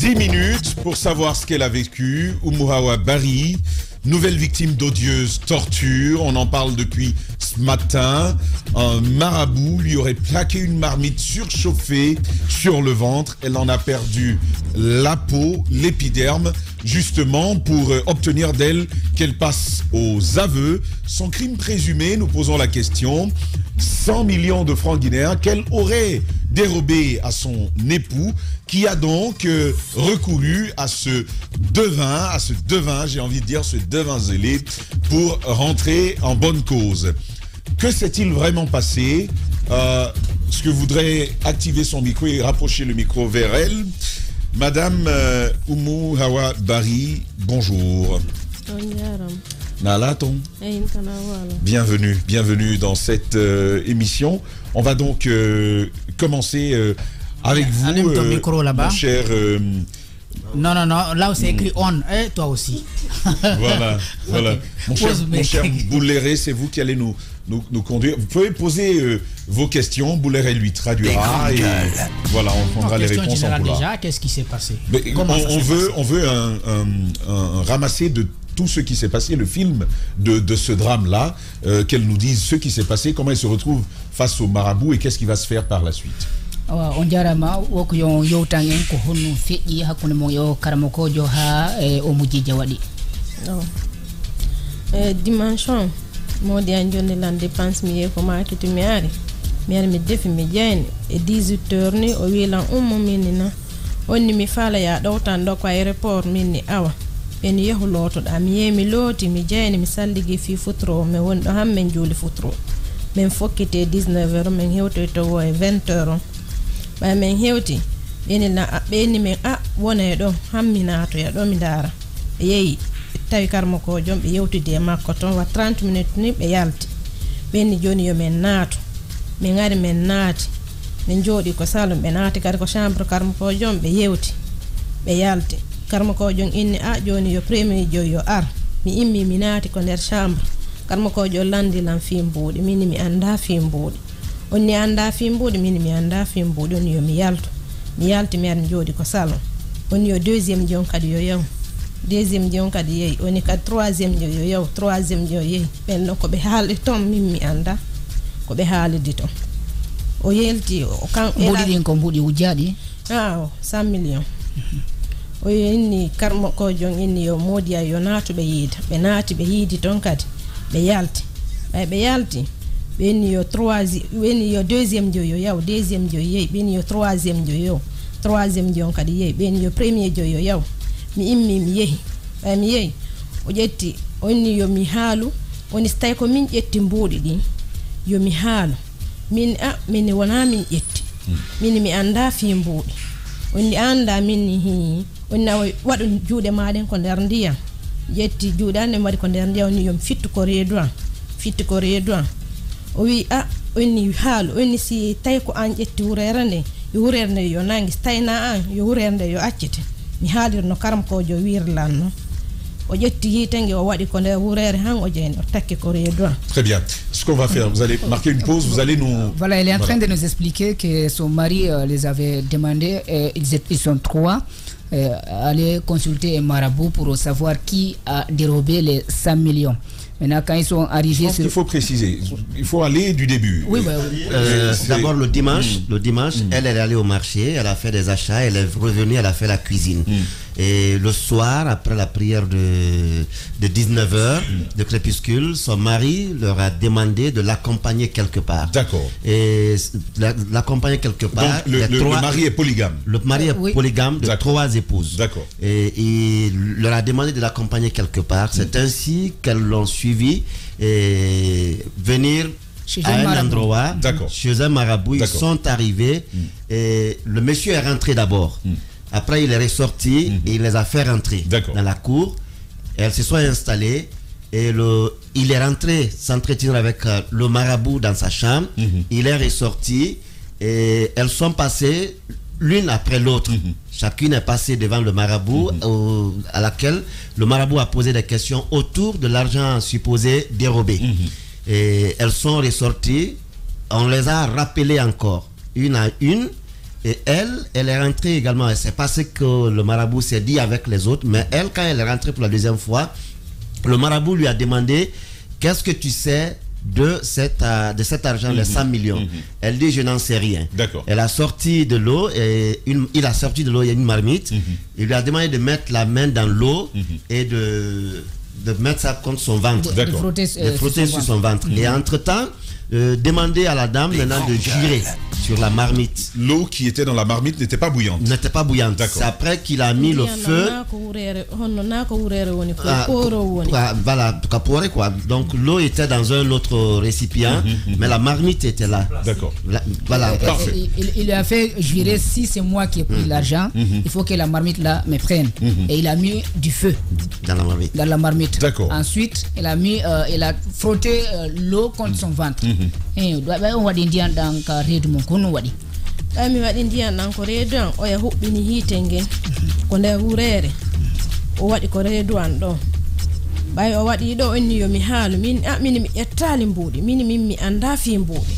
10 minutes pour savoir ce qu'elle a vécu. Oumou Hawa Bari, nouvelle victime d'odieuse torture. On en parle depuis ce matin. Un marabout lui aurait plaqué une marmite surchauffée sur le ventre. Elle en a perdu la peau, l'épiderme, justement pour obtenir d'elle qu'elle passe aux aveux. Son crime présumé, nous posons la question, 100 millions de francs guinéens qu'elle aurait dérobé à son époux, qui a donc recouru à ce devin, j'ai envie de dire ce devin zélé, pour rentrer en bonne cause. Que s'est-il vraiment passé? Est-ce que voudrais activer son micro et rapprocher le micro vers elle? Madame Oumou Hawa Bari, bonjour. Nalaton. Bienvenue dans cette émission. On va donc commencer avec vous, mon cher... Non, là où c'est écrit on, et toi aussi. Voilà. Mon cher Bouléré, c'est vous qui allez nous conduire. Vous pouvez poser vos questions, Bouléré lui traduira et voilà, on prendra les réponses en couloir. Déjà, qu'est-ce qui s'est passé? On veut un ramassé de tout ce qui s'est passé, le film de ce drame-là, qu'elle nous dise ce qui s'est passé, comment elle se retrouve face au marabout et qu'est-ce qui va se faire par la suite. On jarama woko yon yowtangen ko honno feƴƴi hakkunde mo yo karamokojo ha o mujjije waɗi dimanche modi an jonde lan dépense mi yehi ko makiti mi ari mi defi mi jeyni e 18h ni o wi lan ummo minni na onni mi faala ya ɗowtan ɗo ko aéroport minni awa ɓen yehu lootoɗa mi yehi mi looti mi jeyni mi salligi fi futuro mi woni ɗo han min juuli futuro min fokkite 19h min hewtoyto wo e 20h ba men hewti ɓeni men wona ɗo hammi natoya ɗo mi dara ɓe yehi tawi karmo ko jom ɓe yewtide e makko ton wa 30 minutes ni ɓe yalti ɓenni joni yo men naato min ari men naati min jooɗi ko salon ɓe naati kadi ko chambre karmo ko jom ɓe yewti ɓe yalti karmo ko jom inni joni yo premier joyi yo ar mi immi mi naati ko nder chambre karmo ko jom landilan fimbuuɗi min mi anda fimbuuɗi onni anda fimbuuɗi min mi anda fimbuuɗi onni yo mi yalti mi ar mi jooɗi ko salon onni yo deuxième jon kadi yo yaw deuxième jon kadi yehi onni kadi troisième jo yo yaw troisième jo yehi ɓen ɗon ko ɓe haaldi toon min mi anda ko ɓe haalidi toon o yelti o kan mbuɗi ɗin ko mbuɗi wujjaɗi 100 millions o inni karmo ko jon inni yo modiya yo naatu ɓe yiida ɓe naati ɓe yiidi toon kadi ɓe yalti ɓe yalti ɓeni yo deuxième jo yo yaw deuxième jo yehi ɓeni yo troisième jo yo troisième jo kadi yehi ɓeni yo premier jo yo yaw mi immi mi yehi o ƴetti onni yo mi haalu woni so tawi ko min ƴetti mbuuɗi ɗin yo mi haalu min wona min ƴetti min mi anda fi mbuuɗi onni anda min onni waɗu juuɗe maɗen ko nder ndiyam ƴetti juuɗe ande waɗi ko nder ndiyam onni yo mi fitti ko reedu an o wi onni haalu onni si tawi ko an ƴetti wurere nde yo wurere nde yo nangi so tawi na an yo wurere nde yo accite mi haalirno karam kojo wirlan no o ƴetti hitenge o waɗi ko nder wurere han o jeyni o takki ko reedu an. Très bien. Ce qu'on va faire, vous allez marquer une pause, vous allez nous... Voilà, elle est en train de nous expliquer que son mari les avait demandé, ils sont trois, aller consulter un marabout pour savoir qui a dérobé les 100 millions. Maintenant, quand ils sont arrivés... Je pense qu'il faut préciser. Il faut aller du début. Oui, d'abord, le dimanche, elle est allée au marché, elle a fait des achats, elle est revenue, elle a fait la cuisine. Et le soir, après la prière de 19h, de crépuscule, son mari leur a demandé de l'accompagner quelque part. D'accord. Et l'accompagner quelque part... Donc, le mari est polygame. Le mari est polygame de 3 épouses. D'accord. Et il leur a demandé de l'accompagner quelque part. C'est ainsi qu'elles l'ont suivi et venir à un endroit, chez un marabout. Ils sont arrivés et le monsieur est rentré d'abord. Après, il est ressorti et il les a fait rentrer dans la cour. Et elles se sont installées et il est rentré s'entretenir avec le marabout dans sa chambre. Il est ressorti et elles sont passées l'une après l'autre. Chacune est passée devant le marabout à laquelle le marabout a posé des questions autour de l'argent supposé dérobé. Et elles sont ressorties. On les a rappelées encore, une à une. Et elle est rentrée également. C'est pas ce que le marabout s'est dit avec les autres, mais elle, quand elle est rentrée pour la deuxième fois, le marabout lui a demandé qu'est-ce que tu sais de cet argent, les 100 millions. Elle dit je n'en sais rien. Elle a sorti de l'eau et il a sorti de l'eau, il y a une marmite. Il lui a demandé de mettre la main dans l'eau et de mettre ça contre son ventre, de frotter sur son ventre. Et entre-temps, demander à la dame maintenant de girer sur la marmite. L'eau qui était dans la marmite n'était pas bouillante. N'était pas bouillante. C'est après qu'il a mis le feu. Voilà, quoi. Donc l'eau était dans un autre récipient, mais la marmite était là. D'accord. Voilà. Il a fait jurer, si c'est moi qui ai pris l'argent, il faut que la marmite là me prenne. Et il a mis du feu dans la marmite. D'accord. Ensuite, il a frotté l'eau contre son ventre. On va dire dans le carré de mon kono wadi. Mi waɗi ndiyam ɗan ko reedu an oya huɓɓini hiite ngen ko nder wureere o waɗi ko reedu an ɗo ɓay o waɗi ɗo onni yo mi haalu min mi ƴettali mbuuɗi min mi annda fi mbuuɗi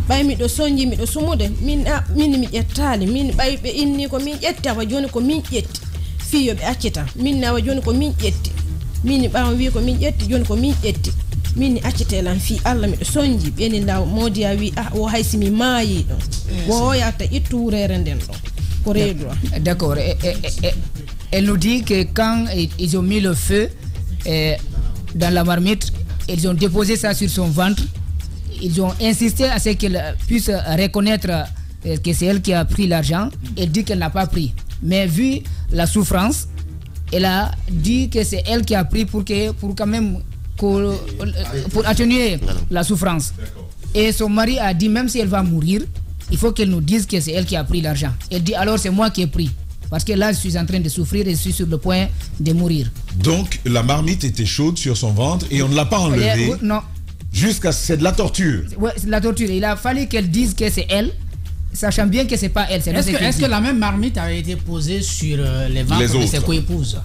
ɓay miɗo soñji miɗo sumude min mi ƴettali min ɓay ɓe inni ko min ƴetti awa joni ko min ƴetti fi yo ɓe accita min awa joni ko min ƴetti min ɓawa wi ko min ƴetti joni ko min ƴetti min accitelan fi Allah miɗo soñji ɓeni law modiya wi o haysi mi maayi ɗo wo yatta ittu wurere nden ɗo ko reedu. D'accord. Elle nous dit que quand ils ont mis le feu dans la marmite, ils ont déposé ça sur son ventre. Ils ont insisté à ce qu'elle puisse reconnaître que c'est elle qui a pris l'argent. Elle dit qu'elle n'a pas pris. Mais vu la souffrance, elle a dit que c'est elle qui a pris pour quand même pour atténuer la souffrance. Et son mari a dit même si elle va mourir, il faut qu'elle nous dise que c'est elle qui a pris l'argent. Elle dit alors c'est moi qui ai pris. Parce que là je suis en train de souffrir et je suis sur le point de mourir. Donc la marmite était chaude sur son ventre et on ne l'a pas enlevée. Non. Jusqu'à c'est de la torture. Ouais, c'est de la torture. Il a fallu qu'elle dise que c'est elle, sachant bien que c'est pas elle. Est-ce que la même marmite avait été posée sur les ventres de ses co-épouses?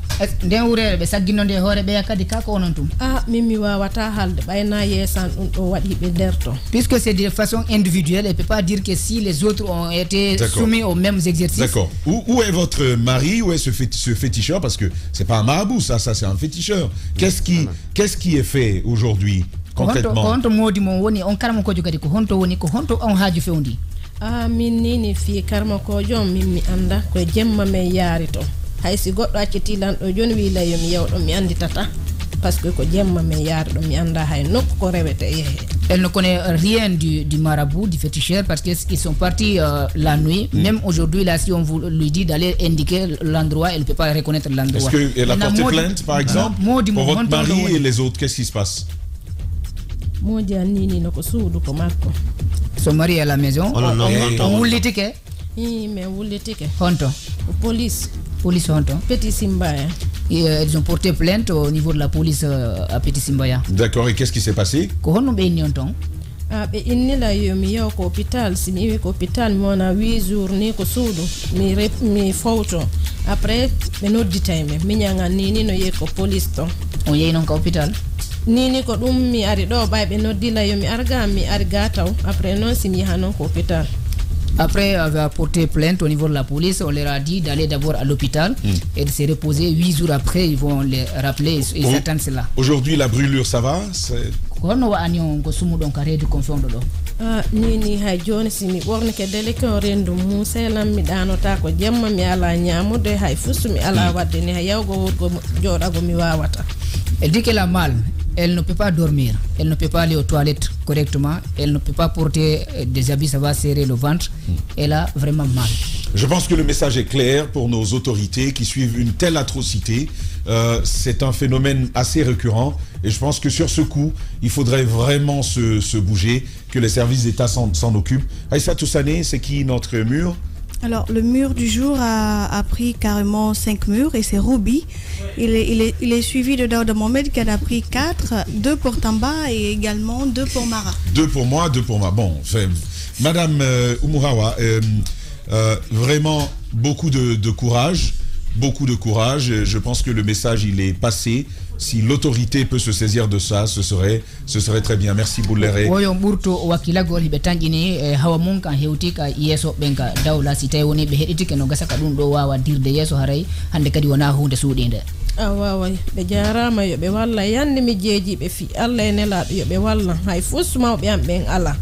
Puisque c'est de façon individuelle, elle ne peut pas dire que si les autres ont été soumis aux mêmes exercices. D'accord. Où est votre mari? Où est ce féticheur? Parce que c'est pas un marabout, ça c'est un féticheur. Qu'est-ce qui est fait aujourd'hui concrètement? Min nini fi karma ko jom min mi anda ko jemma me yaari to hay si goddo acciti lan do joni wi layo mi yewdo mi anditata parce que ko jemma me yaari do mi anda hay nokko ko rewete yehe. Elle ne connaît rien du marabout, du féticheur, parce qu'ils sont partis la nuit. Même aujourd'hui, là, si on lui dit d'aller indiquer l'endroit, elle ne peut pas reconnaître l'endroit. Est-ce qu'elle a porté plainte, par exemple, pour votre mari et les autres? Qu'est-ce qui se passe? Son mari est à la maison. On vous l'étique? Mais vous l'étique. Honto. Police. Police Honto. Petit Simbaya. Ils ont porté plainte au niveau de la police à Petit Simbaya. D'accord. Et qu'est-ce qui s'est passé? Be inni la yo mi yaw ko hôpital si mi wi ko hôpital mi wona 8 jours ni ko suudu mi fawto après be noddi tayme mi nyanga ni no ye ko police to on yeyi non ko hôpital ni ko dum mi ari do bay be noddi la yo mi arga taw après non si mi hanon ko hôpital. Après avoir porté plainte au niveau de la police, on leur a dit d'aller d'abord à l'hôpital et de se reposer. 8 jours après, ils vont les rappeler, ils attendent cela. Aujourd'hui, la brûlure, ça va? Nini hay joni simi borni ke dele ko rendu muselam mi danota ko jemma mi ala nyamude hay fusu mi ala wadde ni hay yawgo go jodago mi wawata. Elle dit qu'elle a mal. Elle ne peut pas dormir, elle ne peut pas aller aux toilettes correctement, elle ne peut pas porter des habits, ça va serrer le ventre. Elle a vraiment mal. Je pense que le message est clair pour nos autorités qui suivent une telle atrocité. C'est un phénomène assez récurrent et je pense que sur ce coup, il faudrait vraiment se bouger, que les services d'État s'en occupent. Aïssa Toussané, c'est qui notre mur? Alors, le mur du jour a pris carrément 5 murs et c'est Ruby. Il est suivi de Daouda Mohamed qui en a pris 4, 2 pour Tamba et également 2 pour Mara. 2 pour moi, 2 pour Mara. Bon, Madame Oumouhawa, vraiment beaucoup de courage beaucoup de courage. Je pense que le message, il est passé. Si l'autorité peut se saisir de ça, ce serait très bien. Merci Boulere. Awa be jarama yo be walla yande mi jeeji be fi Allah ene la yo be walla hay fusma be am ben ala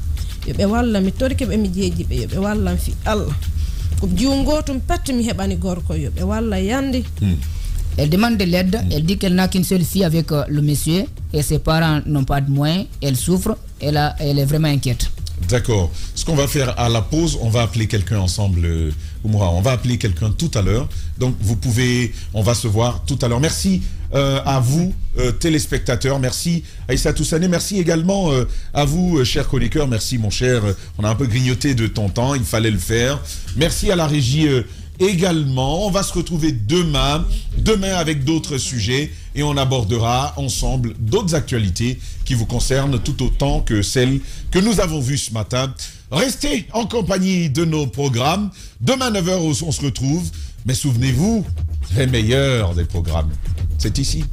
yo be walla mi torke be mi jeeji be yo be walla fi Allah ko jungotum pat mi hebani gorko yo be walla yande. Elle demande de l'aide, elle dit qu'elle n'a qu'une seule fille avec le monsieur et ses parents n'ont pas de moyens, elle souffre, elle est vraiment inquiète. D'accord. Ce qu'on va faire à la pause, on va appeler quelqu'un ensemble, Oumoura. On va appeler quelqu'un tout à l'heure. Donc on va se voir tout à l'heure. Merci à vous, téléspectateurs. Merci Aïssa Toussané. Merci également à vous, chers chroniqueurs. Merci mon cher. On a un peu grignoté de ton temps, il fallait le faire. Merci à la régie également. On va se retrouver demain avec d'autres sujets et on abordera ensemble d'autres actualités qui vous concernent tout autant que celles que nous avons vues ce matin. Restez en compagnie de nos programmes. Demain 9h, on se retrouve. Mais souvenez-vous, les meilleurs des programmes, c'est ici.